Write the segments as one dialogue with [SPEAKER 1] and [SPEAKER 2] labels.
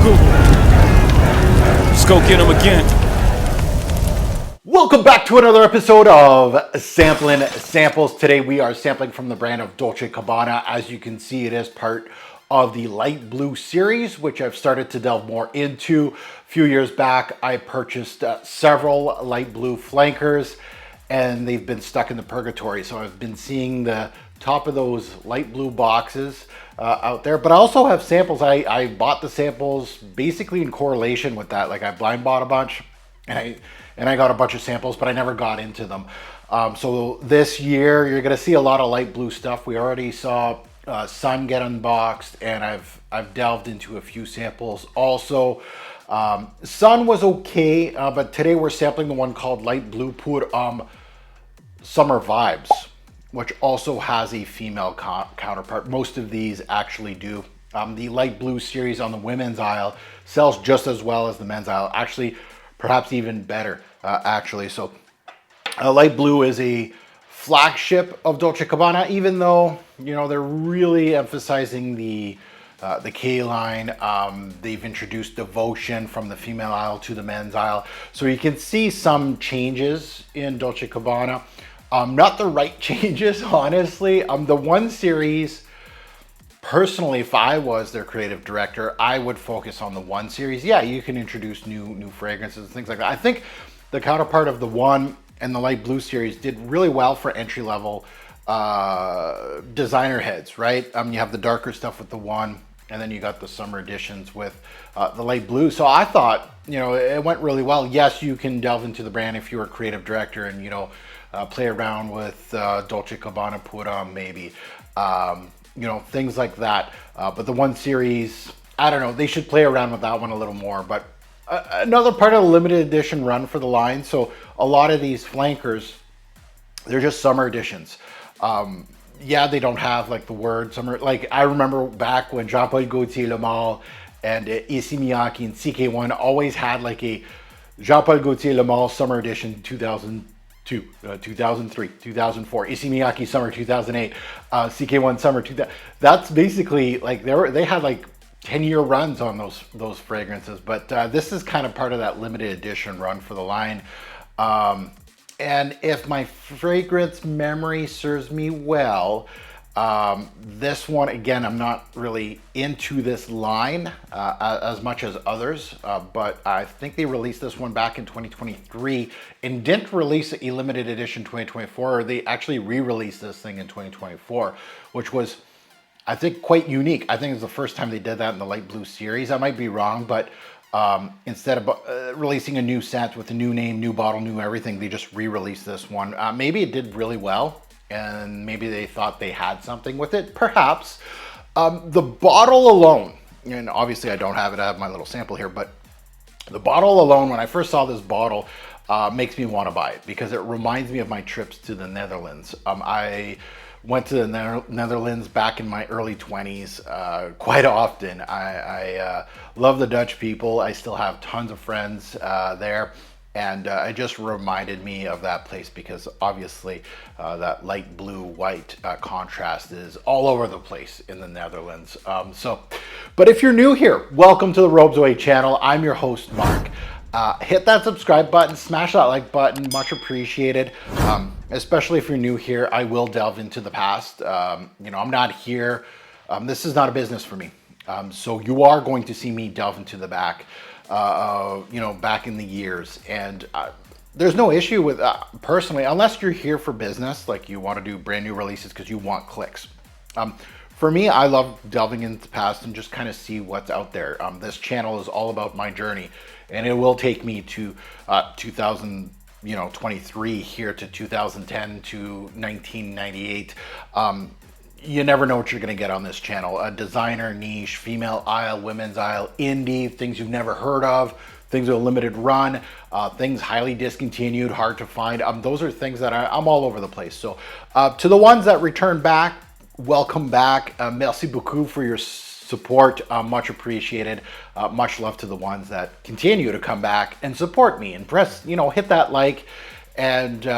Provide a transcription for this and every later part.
[SPEAKER 1] Google. Let's go get them again.
[SPEAKER 2] Welcome back to another episode of Samplin Samples. Today we are sampling from the brand of Dolce Gabbana. As you can see, it is part of the light blue series, which I've started to delve more into. A few years back, I purchased several light blue flankers, and they've been stuck in the purgatory. So I've been seeing the top of those light blue boxes out there, but I also have samples. I bought the samples basically in correlation with that. Like I blind bought a bunch, and I got a bunch of samples, but I never got into them. So this year you're gonna see a lot of light blue stuff. We already saw Sun get unboxed, and I've delved into a few samples also. Sun was okay, but today we're sampling the one called Light Blue Pour Summer Vibes, which also has a female counterpart. Most of these actually do. The light blue series on the women's aisle sells just as well as the men's aisle. Actually, perhaps even better, actually. So light blue is a flagship of Dolce Gabbana, even though, you know, they're really emphasizing the K line. They've introduced Devotion from the female aisle to the men's aisle. So you can see some changes in Dolce Gabbana. Not the right changes, honestly. The one series, personally, if I was their creative director, I would focus on the one series. Yeah, you can introduce new fragrances and things like that. I think the counterpart of the one and the light blue series did really well for entry level designer heads, right? You have the darker stuff with the one, and then you got the summer editions with the light blue. So I thought, you know, it went really well. Yes, you can delve into the brand if you're a creative director and, you know, play around with Dolce Gabbana Pour maybe, you know, things like that. But the one series, I don't know, they should play around with that one a little more. But another part of the limited edition run for the line. So a lot of these flankers, they're just summer editions. Yeah, they don't have like the word summer. Like I remember back when Jean-Paul Gaultier Le Male and Issey Miyake and CK1 always had like a Jean-Paul Gaultier Le Male summer edition 2002, 2003, 2004, Issey Miyake summer 2008, CK1 summer 2000. That's basically like they had like 10-year runs on those fragrances. But this is kind of part of that limited edition run for the line. And if my fragrance memory serves me well, this one, again, I'm not really into this line as much as others, but I think they released this one back in 2023 and didn't release a limited edition 2024. They actually re-released this thing in 2024, which was, I think, quite unique. I think it's the first time they did that in the light blue series. I might be wrong, but instead of releasing a new scent with a new name, new bottle, new everything, they just re-released this one. Maybe it did really well, and maybe they thought they had something with it, perhaps. The bottle alone, and obviously I don't have it, I have my little sample here, but the bottle alone, when I first saw this bottle, makes me want to buy it because it reminds me of my trips to the Netherlands. I went to the Netherlands back in my early 20s quite often. I love the Dutch people. I still have tons of friends there. And it just reminded me of that place because obviously that light blue white contrast is all over the place in the Netherlands. But if you're new here, welcome to the Robes Away channel. I'm your host, Mark. Hit that subscribe button, smash that like button, much appreciated. Especially if you're new here, I will delve into the past. You know, I'm not here. This is not a business for me. So you are going to see me delve into the back. You know, back in the years, and there's no issue with personally, unless you're here for business, like you want to do brand new releases because you want clicks. For me, I love delving into the past and just kind of see what's out there. This channel is all about my journey, and it will take me to 2023 here to 2010 to 1998. You never know what you're going to get on this channel. A designer, niche, female aisle, women's aisle, indie, things you've never heard of, things with a limited run, things highly discontinued, hard to find. Those are things that I'm all over the place. So to the ones that return back, welcome back. Merci beaucoup for your support. Much appreciated. Much love to the ones that continue to come back and support me and press, you know, hit that like and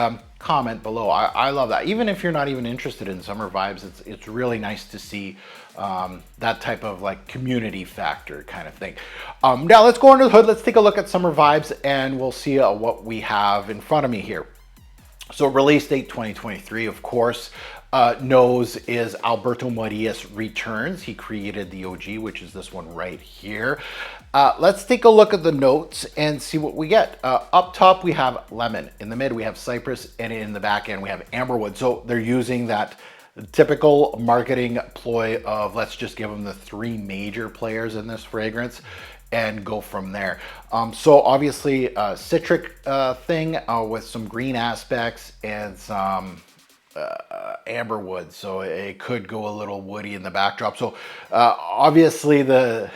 [SPEAKER 2] comment below. I love that. Even if you're not even interested in summer vibes, it's really nice to see that type of like community factor kind of thing. Now let's go under the hood. Let's take a look at summer vibes and we'll see what we have in front of me here. So release date 2023, of course. Nose is Alberto Morillas returns. He created the OG, which is this one right here. Let's take a look at the notes and see what we get. Up top, we have lemon. In the mid, we have cypress. And in the back end, we have amberwood. So they're using that typical marketing ploy of let's just give them the three major players in this fragrance and go from there. So obviously a citric thing with some green aspects and some amberwood, so it could go a little woody in the backdrop. So obviously the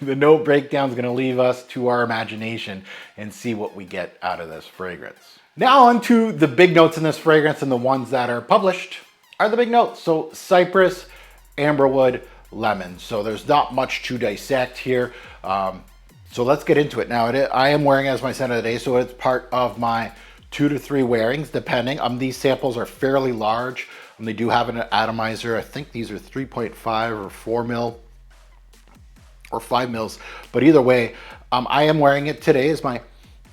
[SPEAKER 2] the note breakdown is going to leave us to our imagination and see what we get out of this fragrance. Now onto the big notes in this fragrance, and the ones that are published are the big notes. So cypress, amberwood, lemon. So there's not much to dissect here. So let's get into it. Now I am wearing as my scent of the day, so it's part of my 2 to 3 wearings, depending. These samples are fairly large. They do have an atomizer. I think these are 3.5 or 4 mil or 5 mils. But either way, I am wearing it today as my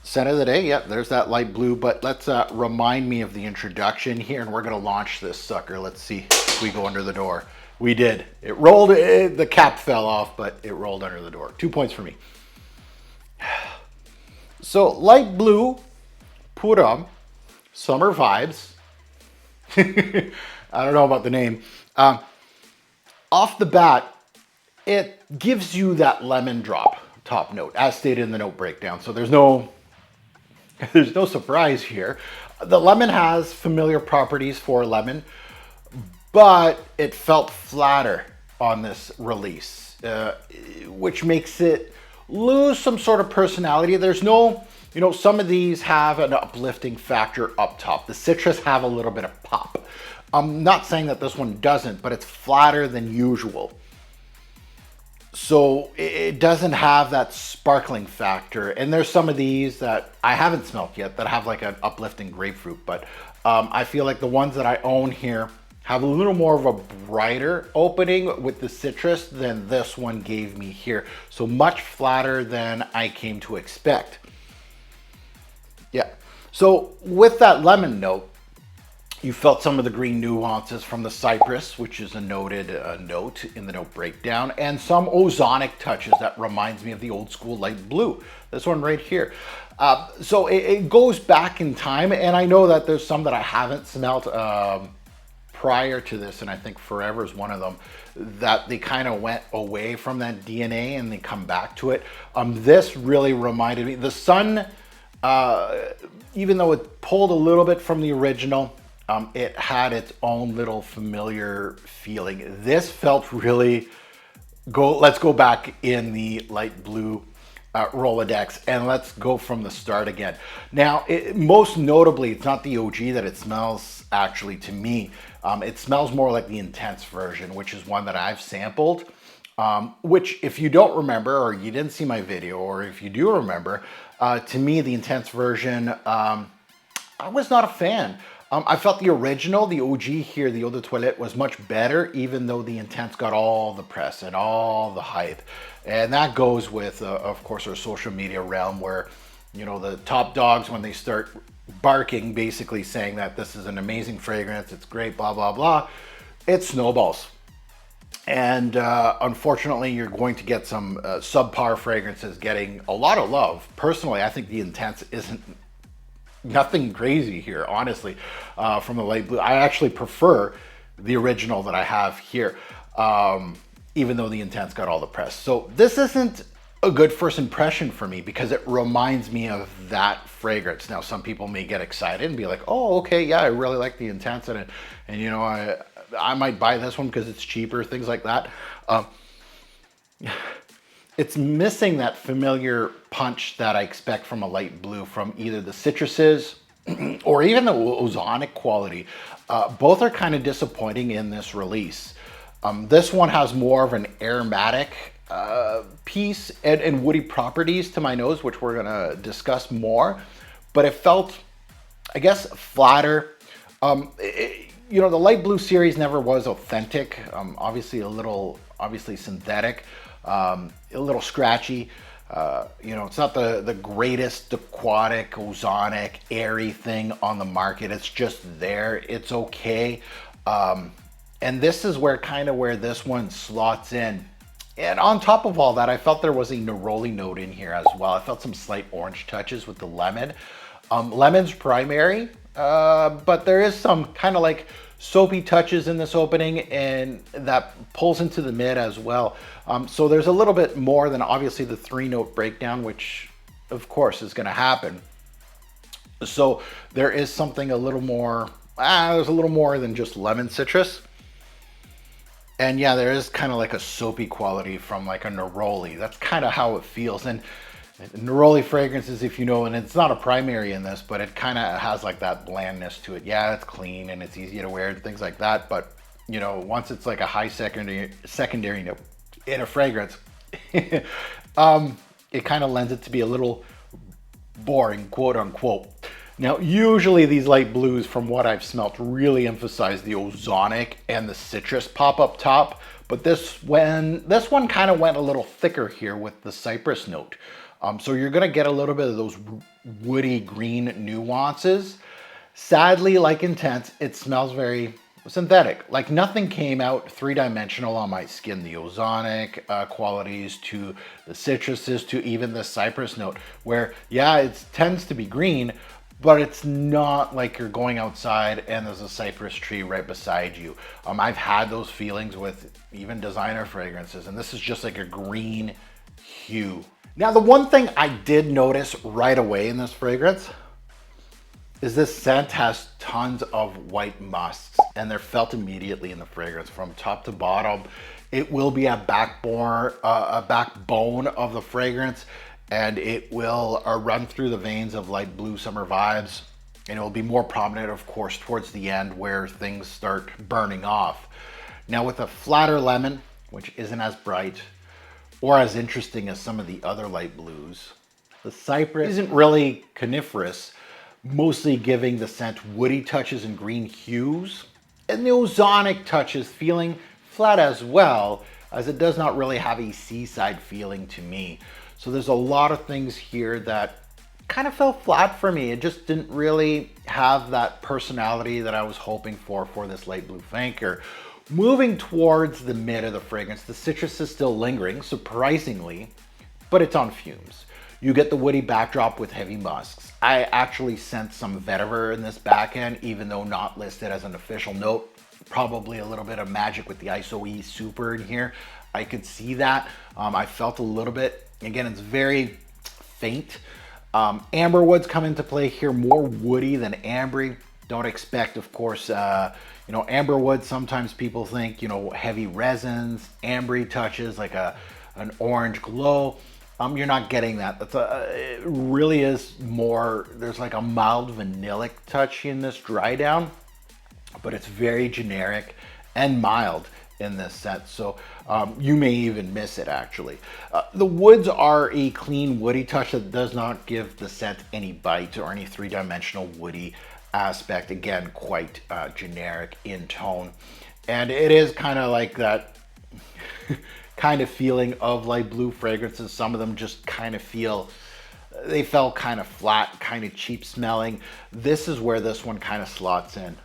[SPEAKER 2] scent of the day. Yeah, there's that light blue. But let's remind me of the introduction here, and we're gonna launch this sucker. Let's see if we go under the door. We did. It rolled, the cap fell off, but it rolled under the door. 2 points for me. So light blue, Puram, summer vibes. I don't know about the name. Off the bat, it gives you that lemon drop top note, as stated in the note breakdown. So there's no surprise here. The lemon has familiar properties for lemon, but it felt flatter on this release, which makes it lose some sort of personality. There's no, you know, some of these have an uplifting factor up top. The citrus have a little bit of pop. I'm not saying that this one doesn't, but it's flatter than usual. So it doesn't have that sparkling factor. And there's some of these that I haven't smelled yet that have like an uplifting grapefruit, but I feel like the ones that I own here have a little more of a brighter opening with the citrus than this one gave me here. So much flatter than I came to expect. Yeah. So with that lemon note, you felt some of the green nuances from the cypress, which is a noted note in the note breakdown, and some ozonic touches that reminds me of the old school light blue. This one right here. So it goes back in time, and I know that there's some that I haven't smelled prior to this, and I think Forever is one of them, that they kind of went away from that DNA and they come back to it. This really reminded me, the sun, even though it pulled a little bit from the original, it had its own little familiar feeling. This felt really, let's go back in the light blue Rolodex and let's go from the start again. Now, most notably, it's not the OG that it smells actually to me. It smells more like the intense version, which is one that I've sampled. Which, if you don't remember, or you didn't see my video, or if you do remember, to me, the intense version, I was not a fan. I felt the original, the OG here, the Eau de Toilette, was much better, even though the intense got all the press and all the hype. And that goes with, of course, our social media realm where, you know, the top dogs, when they start barking, basically saying that this is an amazing fragrance, it's great, blah, blah, blah, it snowballs. And unfortunately, you're going to get some subpar fragrances getting a lot of love. Personally, I think the intense isn't nothing crazy here, honestly, from the light blue. I actually prefer the original that I have here, even though the intense got all the press. So this isn't a good first impression for me because it reminds me of that fragrance. Now, some people may get excited and be like, oh, okay, yeah, I really like the intense in it. And, you know, I might buy this one because it's cheaper, things like that. It's missing that familiar punch that I expect from a light blue from either the citruses or even the ozonic quality. Both are kind of disappointing in this release. This one has more of an aromatic piece and woody properties to my nose, which we're gonna discuss more, but it felt I guess flatter. You know, the light blue series never was authentic. Obviously obviously synthetic, a little scratchy. You know, it's not the greatest aquatic, ozonic, airy thing on the market. It's just there. It's okay. And this is where where this one slots in. And on top of all that, I felt there was a neroli note in here as well. I felt some slight orange touches with the lemon. Lemon's primary, but there is some kind of like soapy touches in this opening, and that pulls into the mid as well. So there's a little bit more than obviously the 3-note breakdown, which of course is going to happen. So there is something a little more, there's a little more than just lemon citrus. And yeah, there is kind of like a soapy quality from like a neroli. That's kind of how it feels. And neroli fragrances, if you know, and it's not a primary in this, but it kind of has like that blandness to it. Yeah, it's clean and it's easy to wear and things like that. But you know, once it's like a high secondary note in a fragrance, it kind of lends it to be a little boring, quote unquote. Now, usually these light blues, from what I've smelt, really emphasize the ozonic and the citrus pop up top. But this one kind of went a little thicker here with the cypress note. So you're gonna get a little bit of those woody green nuances. Sadly, like Intense, it smells very synthetic. Like nothing came out three-dimensional on my skin. The ozonic qualities to the citruses to even the cypress note, where yeah, it tends to be green, but it's not like you're going outside and there's a cypress tree right beside you. I've had those feelings with even designer fragrances, and this is just like a green hue. Now, the one thing I did notice right away in this fragrance is this scent has tons of white musks, and they're felt immediately in the fragrance from top to bottom. It will be a backbone of the fragrance, and it will run through the veins of light blue summer vibes, and it will be more prominent, of course, towards the end where things start burning off. Now, with a flatter lemon, which isn't as bright or as interesting as some of the other light blues, the cypress isn't really coniferous, mostly giving the scent woody touches and green hues, and the ozonic touches feeling flat as well, as it does not really have a seaside feeling to me. So there's a lot of things here that kind of fell flat for me. It just didn't really have that personality that I was hoping for this light blue flanker. Moving towards the mid of the fragrance, the citrus is still lingering, surprisingly, but it's on fumes. You get the woody backdrop with heavy musks. I actually sense some vetiver in this back end, even though not listed as an official note. Probably a little bit of magic with the ISO-E super in here. I could see that. I felt a little bit. Again, it's very faint. Amberwoods come into play here, more woody than ambery. Don't expect, of course, you know, amberwood, sometimes people think, you know, heavy resins, ambery touches, like an orange glow. You're not getting that. It really is more, there's like a mild vanillic touch in this dry down, but it's very generic and mild in this scent. So you may even miss it actually. The woods are a clean woody touch that does not give the scent any bite or any three-dimensional woody aspect. Again, quite generic in tone. And it is kind of like that kind of feeling of light blue fragrances. Some of them just kind of they felt kind of flat, kind of cheap smelling. This is where this one kind of slots in.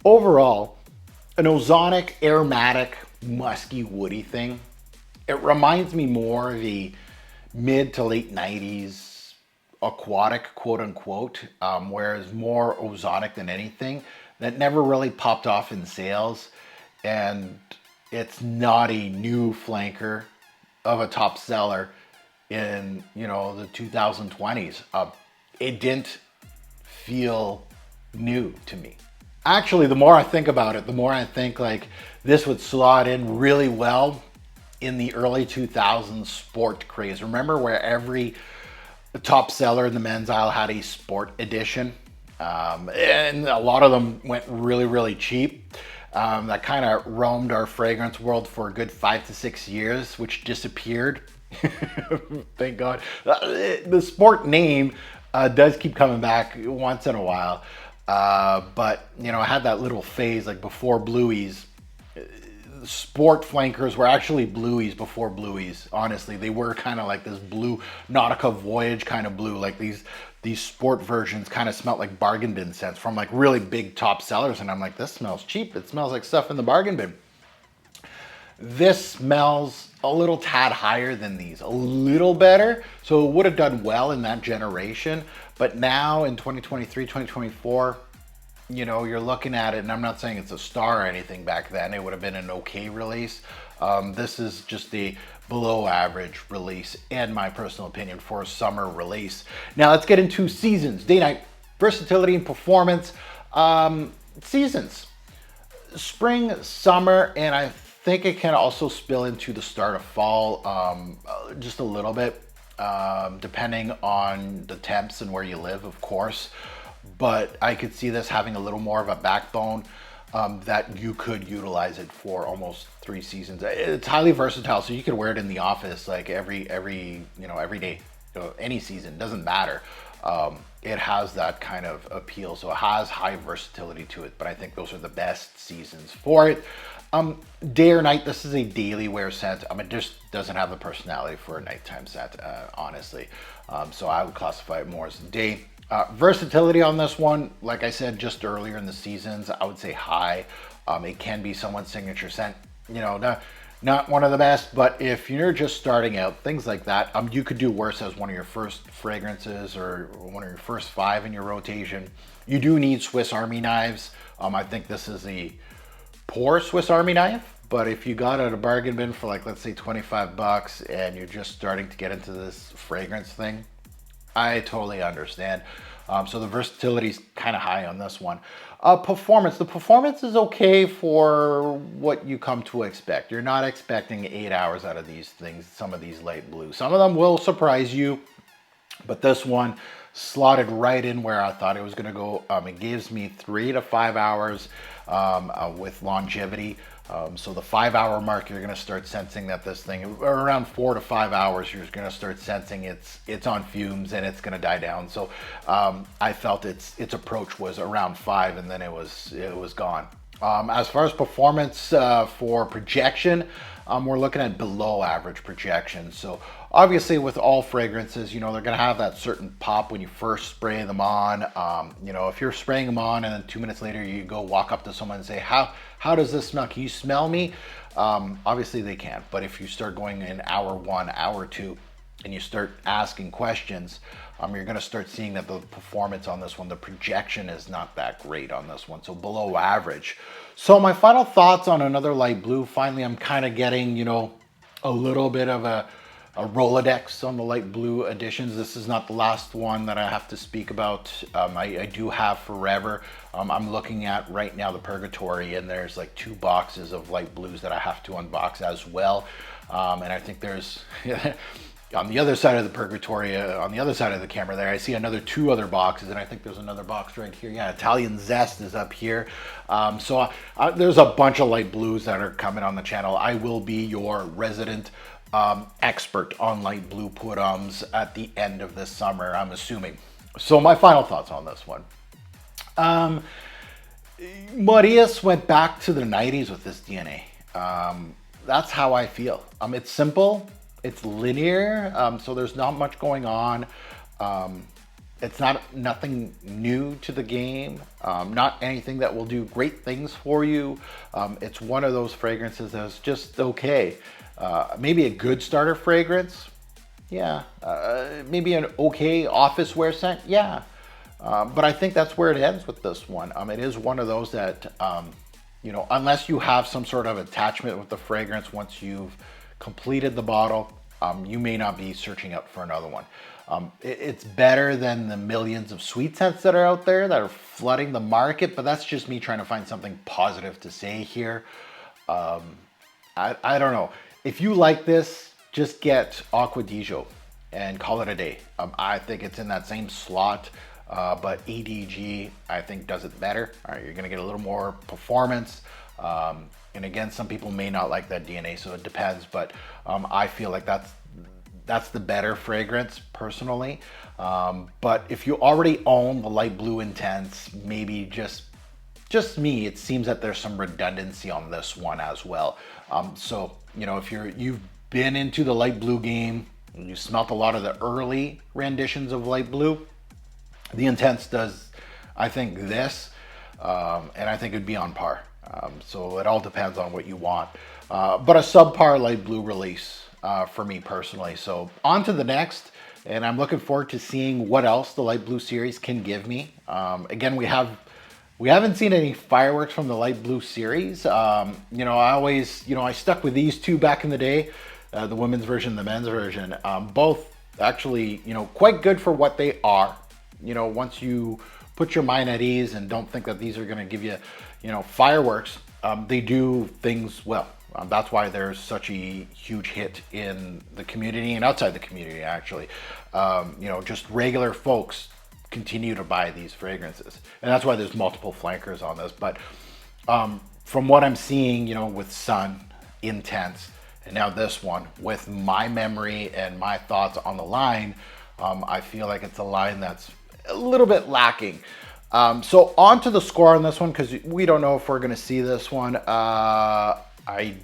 [SPEAKER 2] Overall, an ozonic, aromatic, musky, woody thing. It reminds me more of the mid to late 90s aquatic, quote unquote, whereas more ozonic than anything. That never really popped off in sales, and it's not a new flanker of a top seller in, you know, the 2020s. It didn't feel new to me. Actually, the more I think about it, the more I think like this would slot in really well in the early 2000s sport craze. Remember where every top seller in the men's aisle had a sport edition? And a lot of them went really, really cheap. That kind of roamed our fragrance world for a good 5 to 6 years, which disappeared. Thank God. The sport name Does keep coming back once in a while. But, you know, I had that little phase like before Blueies. Sport flankers were actually Blueies before Blueies. Honestly, they were kind of like this blue Nautica Voyage kind of blue. Like these sport versions kind of smelled like bargain bin scents from like really big top sellers. And I'm like, this smells cheap. It smells like stuff in the bargain bin. This smells a little tad higher than these, a little better. So it would have done well in that generation. But now in 2023, 2024, you know, you're looking at it, and I'm not saying it's a star or anything back then. It would have been an okay release. This is just the below average release, in my personal opinion, for a summer release. Now let's get into seasons. Day night, versatility and performance. Seasons, spring, summer, and I think it can also spill into the start of fall, just a little bit, depending on the temps and where you live, of course. But I could see this having a little more of a backbone, that you could utilize it for almost 3 seasons. It's highly versatile, so you could wear it in the office like every you know, every day, any season, doesn't matter. It has that kind of appeal, so it has high versatility to it, but I think those are the best seasons for it. Day or night, this is a daily wear scent. It just doesn't have the personality for a nighttime scent, honestly. So I would classify it more as a day. Versatility on this one, like I said just earlier in the seasons, I would say high. It can be someone's signature scent, you know, not one of the best, but if you're just starting out, things like that, you could do worse as one of your first fragrances or one of your first 5 in your rotation. You do need Swiss Army knives. I think this is a poor Swiss Army knife, but if you got it at a bargain bin for like, let's say $25 and you're just starting to get into this fragrance thing, I totally understand. So the versatility is kind of high on this one. Performance. The performance is okay for what you come to expect. You're not expecting 8 hours out of these things, some of these light blues. Some of them will surprise you, but this one slotted right in where I thought it was going to go. It gives me 3 to 5 hours with longevity. So the 5-hour mark, you're going to start sensing that this thing, around 4 to 5 hours, you're going to start sensing it's on fumes and it's going to die down. So I felt its approach was around 5, and then it was gone. As far as performance for projection, we're looking at below average projection. So obviously with all fragrances, you know, they're going to have that certain pop when you first spray them on. You know, if you're spraying them on and then 2 minutes later you go walk up to someone and say, how does this smell? Can you smell me? Obviously they can't. But if you start going in hour 1, hour 2, and you start asking questions, you're going to start seeing that the performance on this one, the projection is not that great on this one. So below average. So my final thoughts on another light blue. Finally, I'm kind of getting, you know, a little bit of a rolodex on the light blue editions. This is not the last one that I have to speak about. I do have Forever. I'm looking at right now the Purgatory, and there's like 2 boxes of light blues that I have to unbox as well. And I think there's on the other side of the Purgatory, on the other side of the camera there, I see 2 other boxes, and I think there's another box right here. Yeah, Italian Zest is up here. So there's a bunch of light blues that are coming on the channel. I will be your resident expert on light blue put-ons at the end of this summer, I'm assuming. So my final thoughts on this one. Marius went back to the 90s with this DNA. That's how I feel. It's simple. It's linear, so there's not much going on. It's nothing new to the game, not anything that will do great things for you. It's one of those fragrances that's just okay. Maybe a good starter fragrance, yeah. Maybe an okay office wear scent, yeah. But I think that's where it ends with this one. It is one of those that, you know, unless you have some sort of attachment with the fragrance once you've completed the bottle, you may not be searching out for another one. It's better than the millions of sweet scents that are out there that are flooding the market, but that's just me trying to find something positive to say here. I don't know. If you like this, just get Aqua di Gio and call it a day. I think it's in that same slot, but EDG, I think, does it better. All right, you're gonna get a little more performance. And again, some people may not like that DNA, so it depends, but I feel like that's the better fragrance personally. But if you already own the light blue intense, maybe just me, it seems that there's some redundancy on this one as well. So, you know, if you've been into the light blue game and you smelt a lot of the early renditions of light blue, the intense does, I think, this, and I think it'd be on par. So it all depends on what you want. But a subpar light blue release for me personally. So on to the next, and I'm looking forward to seeing what else the light blue series can give me. Again, we haven't seen any fireworks from the light blue series. You know, I stuck with these two back in the day, the women's version, the men's version. Both actually, you know, quite good for what they are. You know, once you put your mind at ease and don't think that these are going to give you, you know, fireworks, they do things well. That's why there's such a huge hit in the community and outside the community, actually. You know, just regular folks continue to buy these fragrances. And that's why there's multiple flankers on this. But from what I'm seeing, you know, with Sun, Intense, and now this one, with my memory and my thoughts on the line, I feel like it's a line that's a little bit lacking. So on to the score on this one, because we don't know if we're going to see this one. I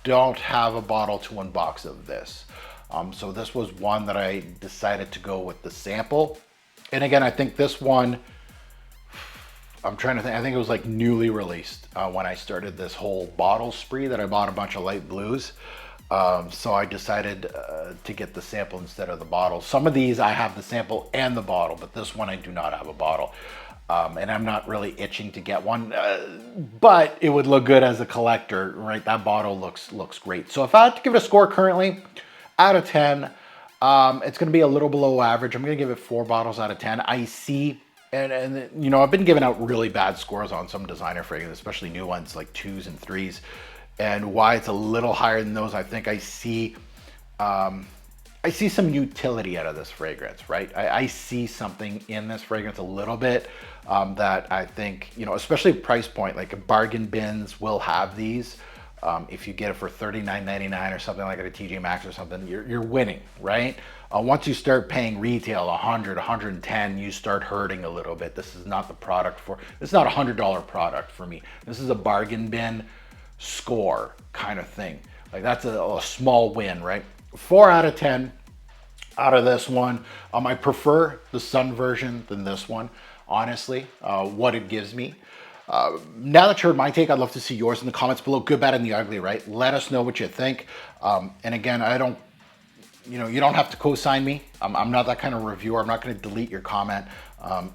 [SPEAKER 2] don't have a bottle to unbox of this. So this was one that I decided to go with the sample. And again, I think this one, I'm trying to think, I think it was like newly released when I started this whole bottle spree that I bought a bunch of light blues. So I decided to get the sample instead of the bottle. Some of these I have the sample and the bottle, but this one I do not have a bottle. And I'm not really itching to get one, but it would look good as a collector, right? That bottle looks great. So if I had to give it a score currently, out of 10, it's going to be a little below average. I'm going to give it 4 bottles out of 10. I see, and you know, I've been giving out really bad scores on some designer fragrances, especially new ones like 2s and 3s. And why it's a little higher than those, I think I see some utility out of this fragrance, right? I see something in this fragrance a little bit that I think, you know, especially price point, like bargain bins will have these. If you get it for $39.99 or something like at a TJ Maxx or something, you're winning, right? Once you start paying retail 100, 110, you start hurting a little bit. This is not the product for, it's not a $100 product for me. This is a bargain bin score kind of thing. Like that's a small win, right? 4 out of 10 out of this one. I prefer the Sun version than this one, honestly, what it gives me. Now that you heard my take, I'd love to see yours in the comments below. Good, bad, and the ugly, right? Let us know what you think. And again, I don't, you know, you don't have to co-sign me. I'm not that kind of reviewer. I'm not going to delete your comment.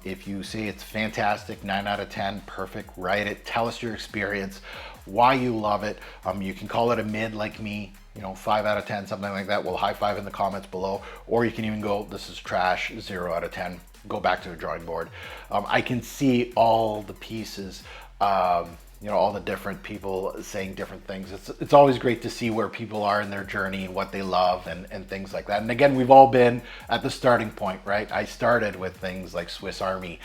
[SPEAKER 2] If you say it's fantastic, 9 out of 10, perfect, write it. Tell us your experience, why you love it. You can call it a mid like me, you know, 5 out of 10, something like that. We'll high five in the comments below. Or you can even go, this is trash, 0 out of 10. Go back to the drawing board. I can see all the pieces, you know, all the different people saying different things. It's always great to see where people are in their journey and what they love and things like that. And again, we've all been at the starting point, right? I started with things like Swiss Army,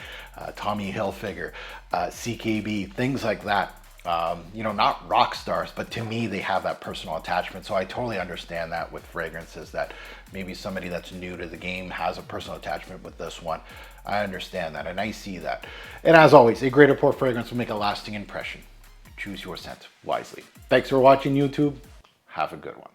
[SPEAKER 2] Tommy Hilfiger, CKB, things like that. You know, not rock stars, but to me, they have that personal attachment. So I totally understand that with fragrances, that maybe somebody that's new to the game has a personal attachment with this one. I understand that, and I see that. And as always, a great rapport fragrance will make a lasting impression. Choose your scent wisely. Thanks for watching, YouTube. Have a good one.